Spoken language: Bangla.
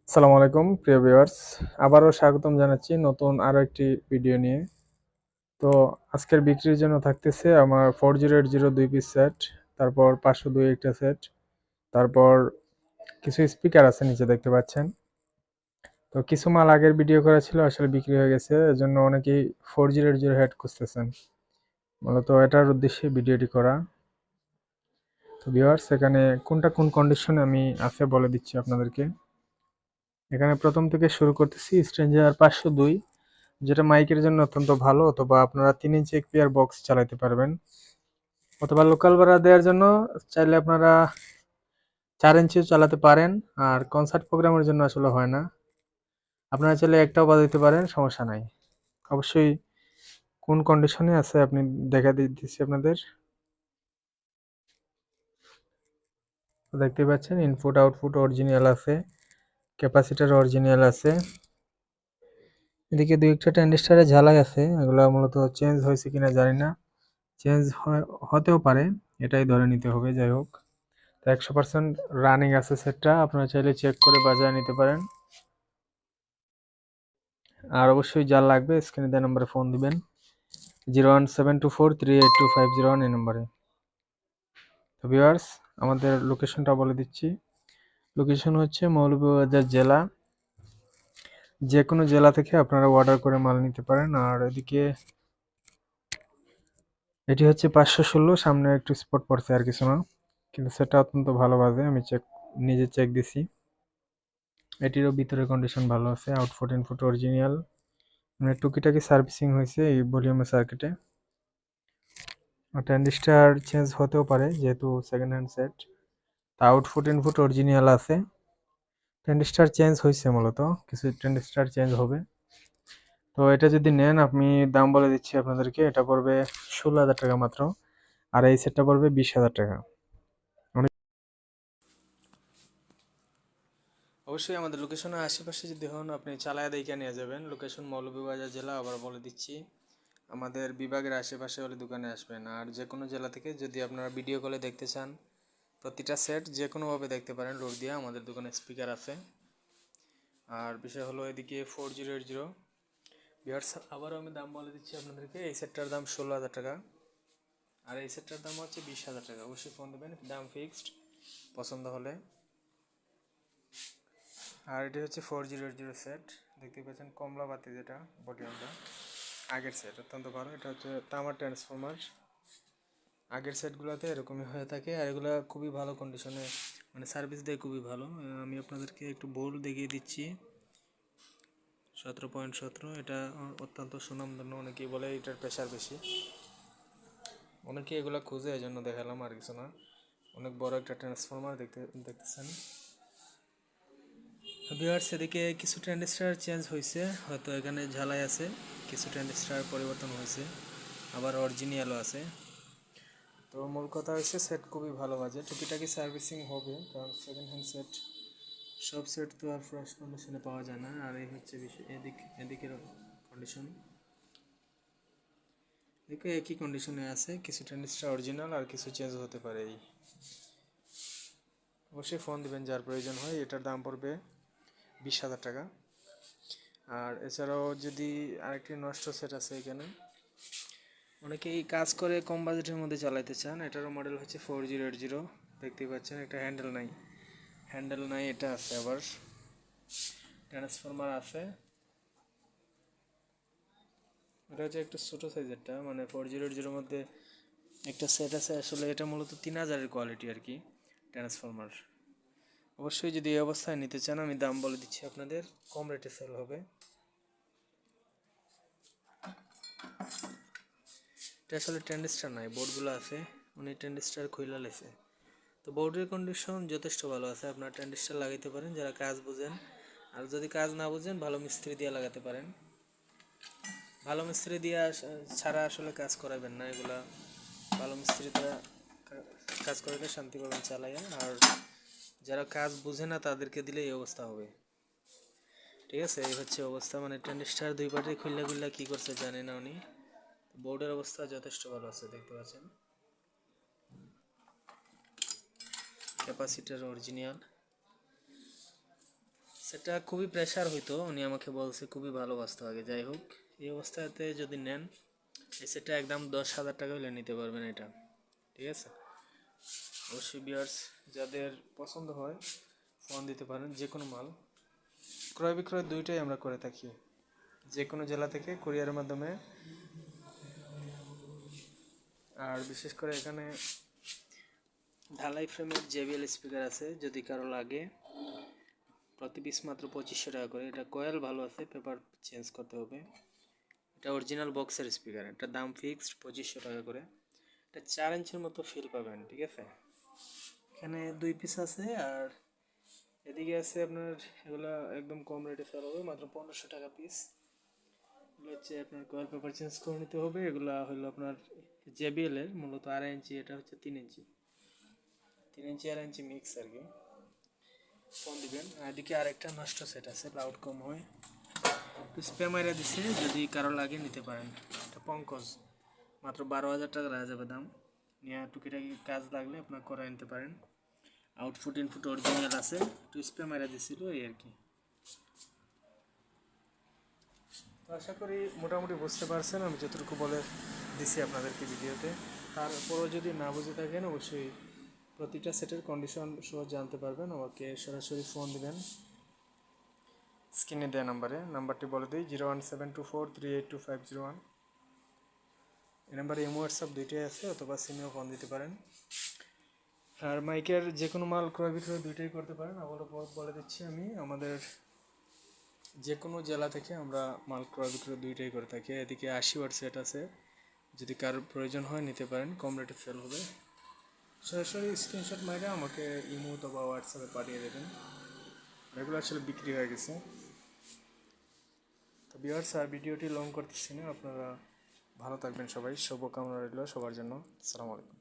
আসসালামু আলাইকুম প্রিয় ভিউয়ার্স, আবারও স্বাগতম জানাচ্ছি নতুন আরো একটি ভিডিও নিয়ে। তো আজকের বিক্রির জন্য থাকতেছে আমার 4080 2 পিস সেট, তারপর 502 একটা সেট, তারপর কিছু স্পিকার আছে নিচে দেখতে পাচ্ছেন। তো কিছু মাল আগের ভিডিও করা ছিল, আসলে বিক্রি হয়ে গেছে, এজন্য অনেকেই 4080 হেড খুঁজতেছেন। মূলত এটার উদ্দেশ্যে ভিডিওটি করা। তো ভিউয়ার্স, এখানে কোনটা কোন কন্ডিশনে আমি আছে বলে দিচ্ছি আপনাদেরকে। এখানে প্রথম থেকে শুরু করতেছি স্ট্রেঞ্জার 502, যেটা মাইকের জন্য অত্যন্ত ভালো, অথবা আপনারা 3 ইঞ্চি এক্সপিআর বক্স চালাতে পারবেন, অথবা লোকাল ভাড়া দেওয়ার জন্য চাইলে আপনারা 4 ইঞ্চিও চালাতে পারেন। আর কনসার্ট প্রোগ্রামের জন্য আসলে হয় না, আপনারা চাইলে একটাও বাজাতে পারেন, সমস্যা নাই। অবশ্যই কোন কন্ডিশনে আছে আপনি দেখা দিতেছি আপনাদের। দেখতে পাচ্ছেন ইনপুট আউটপুট অরিজিনাল আছে, ক্যাপাসিটার অরিজিনাল আছে, এদিকে দুই একটা ট্রানজিস্টরে ঝালাই আছে, এগুলো মূলত চেঞ্জ হয়েছে কিনা জানি না, চেঞ্জ হতেও পারে, এটাই ধরে নিতে হবে। যাই হোক, তো 100% রানিং আছে সেটটা, আপনারা চাইলে চেক করে বাজায় নিতে পারেন। আর অবশ্যই যা লাগবে স্ক্রিনে দেওয়া নম্বরে ফোন দিবেন, 01724382501 এই নম্বরে। তো ভিউয়ার্স, আমাদের লোকেশনটা বলে দিচ্ছি। লোকেশন হচ্ছে মৌলভীবাজার জেলা, যে কোনো জেলা থেকে আপনারা অর্ডার করে মাল নিতে পারেন। আর এদিকে এটি হচ্ছে 516, সামনে একটু স্পট পড়ছে আর কিছু না, কিন্তু সেটা অত্যন্ত ভালো বাজে, আমি নিজে চেক দিছি। এটিরও ভিতরে কন্ডিশন ভালো আছে, আউটপুট ইনপুট অরিজিনাল, মানে টুকিটাকি সার্ভিসিং হয়েছে এই ভলিউমের সার্কিটে। ট্রানজিস্টার চেঞ্জ হতেও পারে যেহেতু সেকেন্ড হ্যান্ড সেট, তা আউটপুট ইনপুট অরিজিনাল আছে। ট্রানজিস্টার চেঞ্জ হয়েছে, মূলত কিছু ট্রানজিস্টার চেঞ্জ হবে। তো এটা যদি নেন, আপনি দাম বলে দিচ্ছি আপনাদেরকে, এটা পড়বে 16,000 টাকা মাত্র, আর এই সেটটা পড়বে 20,000 টাকা। অবশ্যই আমাদের লোকেশনের আশেপাশে যদি হন, আপনি চালায়া দেখে নিয়ে যাবেন। লোকেশন মৌলভীবাজার জেলা, আবার বলে দিচ্ছি, আমাদের বিভাগের আশেপাশে হলে দোকানে আসবেন। আর যে কোনো জেলা থেকে যদি আপনারা ভিডিও কলে দেখতে চান, প্রতিটা সেট যে কোনোভাবে দেখতে পারেন, লোড দিয়ে আমাদের দোকানে স্পিকার আছে। আর বিষয় হলো এদিকে 4080 বিয়ার্স, আবারও আমি দাম বলে দিচ্ছি আপনাদেরকে, এই সেটটার দাম 16,000 টাকা, আর এই সেটটার দাম হচ্ছে 20,000 টাকা। অবশ্যই ফোন দেবেন, দাম ফিক্সড, পছন্দ হলে। আর এটি হচ্ছে 4080 সেট, দেখতে পাচ্ছেন কমলা বাতি, যেটা বডিয়ামটা আগের সেট অত্যন্ত ভালো। এটা হচ্ছে তামার ট্রান্সফরমার, আগের সেটগুলোতে এরকমই হয়ে থাকে, আর এগুলো খুবই ভালো কন্ডিশনে, মানে সার্ভিস দেয় খুবই ভালো। আমি আপনাদেরকে একটু বোর্ড দেখিয়ে দিচ্ছি, 17.17, এটা অত্যন্ত সুনামধন্য। অনেকেই বলে এটার প্রেশার বেশি, অনেকে এগুলো খুঁজে, এই জন্য দেখালাম, আর কিছু না। অনেক বড় একটা ট্রান্সফরমার দেখতেছেন। ভিউয়ার্স, এদিকে কিছু ট্রানজিস্টার চেঞ্জ হয়েছে, হয়তো এখানে ঝালাই আছে, কিছু ট্রানজিস্টার পরিবর্তন হয়েছে, আবার অরিজিনালও আছে। তো মূল কথা হচ্ছে সেট খুবই ভালো বাজে, টুকিটাকি সার্ভিসিং হবে, কারণ সেকেন্ড হ্যান্ড সেট, সব সেট তো আর ফ্রেশ কন্ডিশনে পাওয়া যায় না। আর এই হচ্ছে বিষয়, এদিকের কন্ডিশন, দেখো একই কন্ডিশনে আছে, কিছু ট্রানজিস্টার অরিজিনাল আর কিছু চেঞ্জ হতে পারে। এই অবশ্যই ফোন দিবেন যার প্রয়োজন হয়। এটার দাম পড়বে 20,000 টাকা। আর এছাড়াও যদি আরেকটি নষ্ট সেট আছে এখানে, অনেকেই কাজ করে কম বাজেটের মধ্যে চালাতে চান, এটারও মডেল হচ্ছে 4080, দেখতেই পাচ্ছেন একটা হ্যান্ডেল নাই, এটা আছে, আবার ট্রান্সফরমার আছে। এটা হচ্ছে একটু ছোটো সাইজেরটা, মানে 4080 মধ্যে একটা সেট আছে, আসলে এটা মূলত 3000-এর কোয়ালিটি আর কি, ট্রান্সফরমার। অবশ্যই যদি এই অবস্থায় নিতে চান, আমি দাম বলে দিচ্ছি আপনাদের, কম রেটে সেল হবে। এটা আসলে ট্রানজিস্টার নাই, বোর্ডগুলো আছে, উনি ট্রানজিস্টার খুইলা লেছে। তো বোর্ডের কন্ডিশন যথেষ্ট ভালো আছে, আপনার ট্রানজিস্টার লাগাইতে পারেন যারা কাজ বুঝেন। আর যদি কাজ না বুঝেন, ভালো মিস্ত্রি দিয়ে লাগাতে পারেন। ভালো মিস্ত্রি দিয়ে ছাড়া আসলে কাজ করাবেন না, এগুলা ভালো মিস্ত্রি দ্বারা কাজ করালে শান্তি পাবেন চালাইয়া। আর যারা কাজ বুঝে না তাদেরকে দিলে এই অবস্থা হবে। ঠিক আছে, এই হচ্ছে অবস্থা, মানে ট্রানজিস্টার দুই পাটে খুললা খুললা কী করছে জানি না উনি। বোর্ডের অবস্থা যথেষ্ট ভালো আছে, দেখতে পাচ্ছেন, ক্যাপাসিটার অরিজিনাল, সেটা খুবই প্রেশার হইতো, উনি আমাকে বলছে খুবই ভালোবাসতো আগে। যাই হোক, এই অবস্থাতে যদি নেন এই সেটটা একদম 10,000 টাকা হলে নিতে পারবেন এটা, ঠিক আছে। অবশ্যই ভিউয়ার্স, যাদের পছন্দ হয় ফোন দিতে পারেন। যে কোনো মাল ক্রয় বিক্রয় দুইটাই আমরা করে থাকি, যে কোনো জেলা থেকে কুরিয়ারের মাধ্যমে। আর বিশেষ করে এখানে ঢালাই ফ্রেমের JBL স্পিকার আছে, যদি কারো লাগে। প্রতি পিস মাত্র 2500 টাকা করে। এটা কয়েল ভালো আছে, পেপার চেঞ্জ করতে হবে। এটা অরিজিনাল বক্সের স্পিকার, এটা দাম ফিক্সড 2500 টাকা করে। এটা 4 ইঞ্চির মতো ফিল পাবেন, ঠিক আছে। এখানে 2 পিস আছে, আর এদিকে আছে আপনার, এগুলো একদম কম রেটে সেল হবে, মাত্র 1500 টাকা পিস। এগুলো হচ্ছে আপনার কয়েল পেপার চেঞ্জ করে নিতে হবে। এগুলো হলো আপনার JBL এর, মূলত 2.5 ইঞ্চি, এটা হচ্ছে 3 ইঞ্চি। 3 ইঞ্চি 2.5 ইঞ্চি মিক্স আর কি। ফোন দিবেন। আর এদিকে আরেকটা নষ্ট সেট আছে, লাউড কম হয়, স্প্রে মাইরা দিছে, যদি কারো লাগে নিতে পারেন। এটা পঙ্কজ, মাত্র 12,000 টাকা রাখা যাবে দাম। নিয়ে টুকিটাকি কাজ লাগলে আপনার করে নিতে পারেন। আউটপুট ইনপুট অরিজিনাল আছে, একটু স্প্রে মাইরা দিছিল এই আর কি। তো আশা করি মোটামুটি বুঝতে পারছেন আমি যতটুকু বলে দিছি আপনাদেরকে ভিডিওতে। তারপরও যদি না বুঝে থাকেন অবশ্যই প্রতিটা সেটের কন্ডিশন সহ জানতে পারবেন, আমাকে সরাসরি ফোন দিবেন স্ক্রিনে দেওয়া নাম্বারে। নাম্বারটি বলে দিই 01724382501। এই নাম্বারে ইমো হোয়াটসঅ্যাপ দুইটাই আছে, অথবা সিমেও ফোন দিতে পারেন। আর মাইকের যে কোনো মাল ক্রয় বিক্রয় দুইটাই করতে পারেন। আবারও বলে দিচ্ছি আমি, আমাদের যে কোনো জেলা থেকে আমরা মাল ক্রয় বিক্রয় দুইটাই করে থাকি। এদিকে 80 ওয়াট সেট আছে, যদি কারোর প্রয়োজন হয় নিতে পারেন, কম রেটে সেল হবে। সরাসরি স্ক্রিনশট মাইরে আমাকে ইমো অথবা হোয়াটসঅ্যাপে পাঠিয়ে দেবেন। এগুলো আসলে বিক্রি হয়ে গেছে। তো ভিউয়ার্স, আর ভিডিওটি লং করতেছি না, আপনারা ভালো থাকবেন সবাই, শুভকামনা রইল সবার জন্য। আসসালামু আলাইকুম।